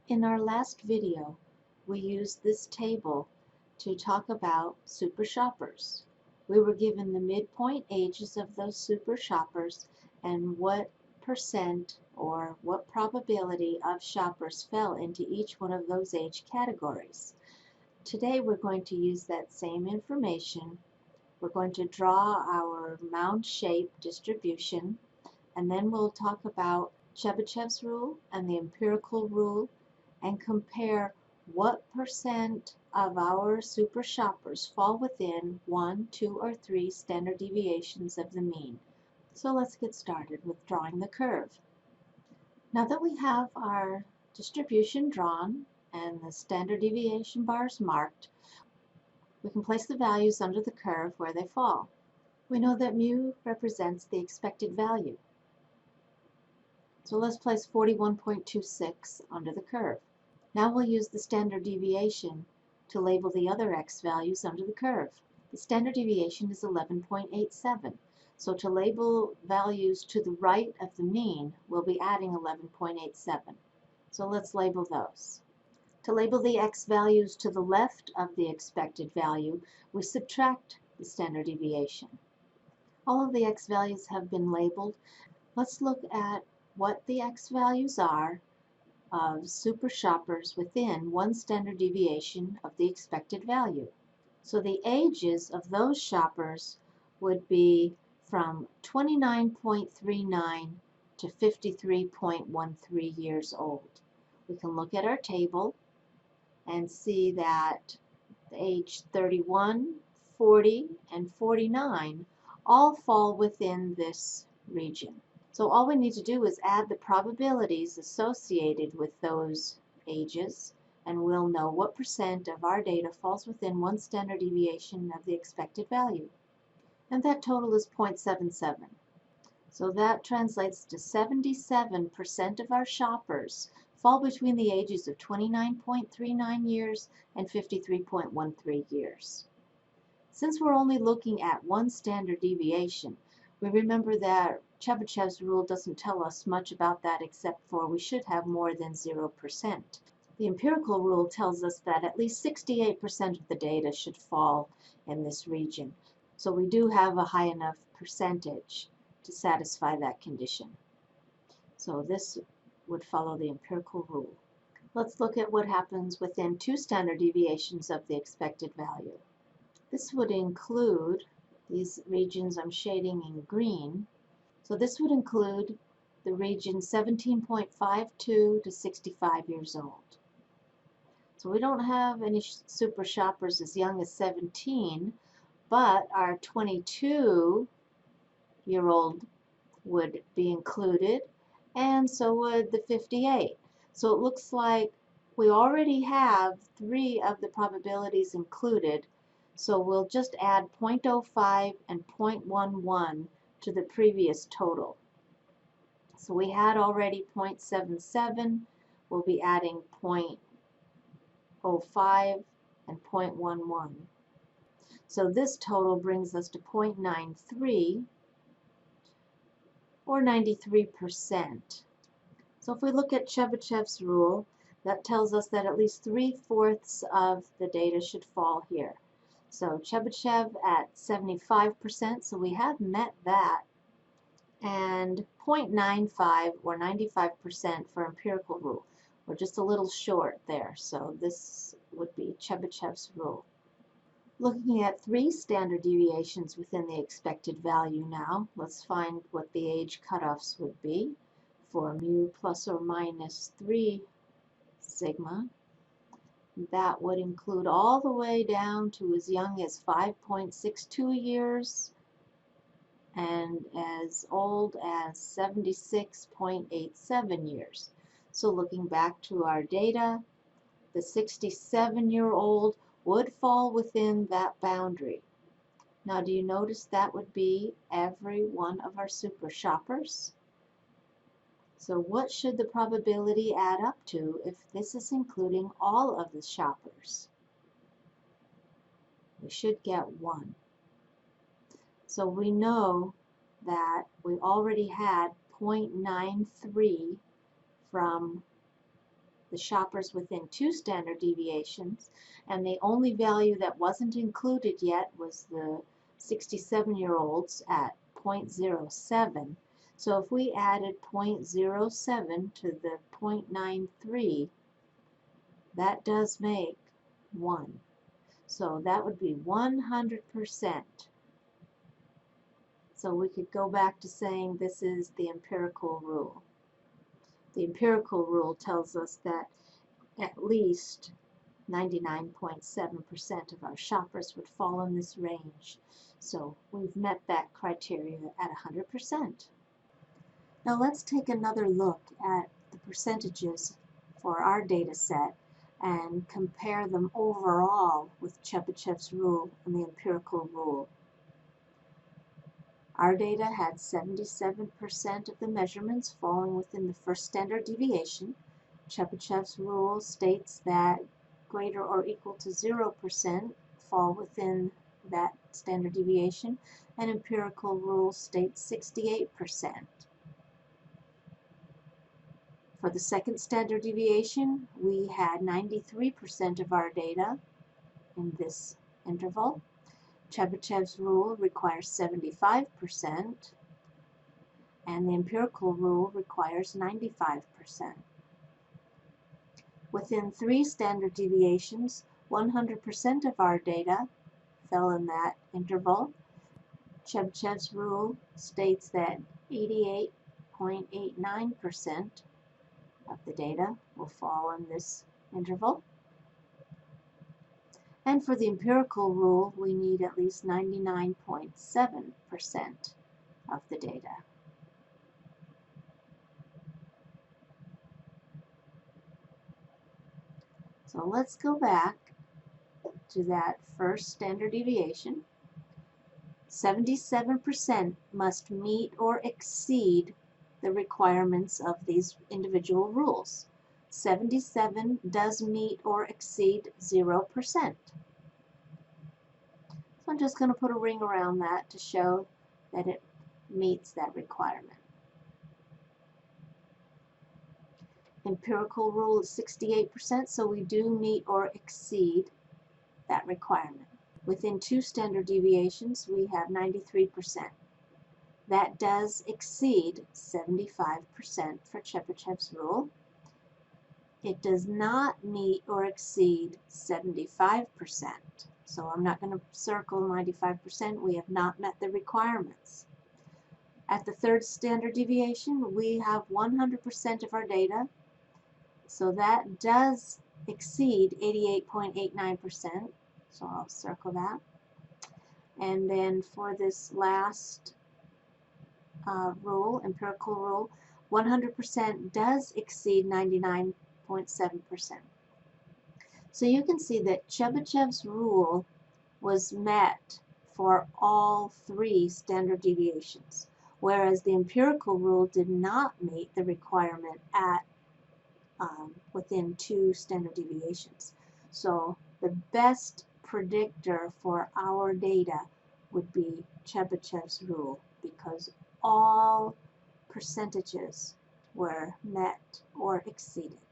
In our last video, we used this table to talk about super shoppers. We were given the midpoint ages of those super shoppers and what percent or what probability of shoppers fell into each one of those age categories. Today we're going to use that same information. We're going to draw our mound shape distribution, and then we'll talk about Chebyshev's rule and the empirical rule and compare what percent of our super shoppers fall within 1, 2, or 3 standard deviations of the mean. So let's get started with drawing the curve. Now that we have our distribution drawn and the standard deviation bars marked, we can place the values under the curve where they fall. We know that mu represents the expected value. So let's place 41.26 under the curve. Now we'll use the standard deviation to label the other x values under the curve. The standard deviation is 11.87. So to label values to the right of the mean, we'll be adding 11.87. So let's label those. To label the x values to the left of the expected value, we subtract the standard deviation. All of the x values have been labeled. Let's look at what the x values are of super shoppers within 1 standard deviation of the expected value. So the ages of those shoppers would be from 29.39 to 53.13 years old. We can look at our table and see that age 31, 40, and 49 all fall within this region. So all we need to do is add the probabilities associated with those ages, and we'll know what percent of our data falls within 1 standard deviation of the expected value. And that total is 0.77. So that translates to 77% of our shoppers fall between the ages of 29.39 years and 53.13 years. Since we're only looking at 1 standard deviation, we remember that Chebyshev's rule doesn't tell us much about that except for we should have more than 0%. The empirical rule tells us that at least 68% of the data should fall in this region. So we do have a high enough percentage to satisfy that condition. So this would follow the empirical rule. Let's look at what happens within 2 standard deviations of the expected value. This would include these regions I'm shading in green. So this would include the region 17.52 to 65 years old. So we don't have any super shoppers as young as 17, but our 22-year-old would be included, and so would the 58. So it looks like we already have 3 of the probabilities included, so we'll just add 0.05 and 0.11 to the previous total. So we had already 0.77, we'll be adding 0.05 and 0.11. So this total brings us to 0.93, or 93%. So if we look at Chebyshev's rule, that tells us that at least 3/4 of the data should fall here. So Chebyshev at 75%, so we have met that, and 0.95 or 95% for empirical rule. We're just a little short there, so this would be Chebyshev's rule. Looking at 3 standard deviations within the expected value now, let's find what the age cutoffs would be for mu plus or minus 3 sigma. That would include all the way down to as young as 5.62 years and as old as 76.87 years. So looking back to our data, the 67-year-old would fall within that boundary. Now, do you notice that would be every one of our super shoppers? So what should the probability add up to if this is including all of the shoppers? We should get 1. So we know that we already had 0.93 from the shoppers within 2 standard deviations, and the only value that wasn't included yet was the 67-year-olds at 0.07. So if we added 0.07 to the 0.93, that does make 1. So that would be 100%. So we could go back to saying this is the empirical rule. The empirical rule tells us that at least 99.7% of our shoppers would fall in this range. So we've met that criteria at 100%. Now let's take another look at the percentages for our data set and compare them overall with Chebyshev's rule and the empirical rule. Our data had 77% of the measurements falling within the first standard deviation. Chebyshev's rule states that greater or equal to 0% fall within that standard deviation, and empirical rule states 68%. For the second standard deviation, we had 93% of our data in this interval. Chebyshev's rule requires 75%, and the empirical rule requires 95%. Within 3 standard deviations, 100% of our data fell in that interval. Chebyshev's rule states that 88.89% of the data will fall in this interval. And for the empirical rule, we need at least 99.7% of the data. So let's go back to that first standard deviation. 77% must meet or exceed the requirements of these individual rules. 77 does meet or exceed 0%. So I'm just going to put a ring around that to show that it meets that requirement. Empirical rule is 68%, so we do meet or exceed that requirement. Within 2 standard deviations, we have 93%. That does exceed 75% for Chebyshev's rule. It does not meet or exceed 75%. So I'm not going to circle 95%. We have not met the requirements. At the third standard deviation, we have 100% of our data. So that does exceed 88.89%. So I'll circle that. And then for this last rule, empirical rule, 100% does exceed 99.7%. So you can see that Chebyshev's rule was met for all 3 standard deviations, whereas the empirical rule did not meet the requirement at within 2 standard deviations. So the best predictor for our data would be Chebyshev's rule, because all percentages were met or exceeded.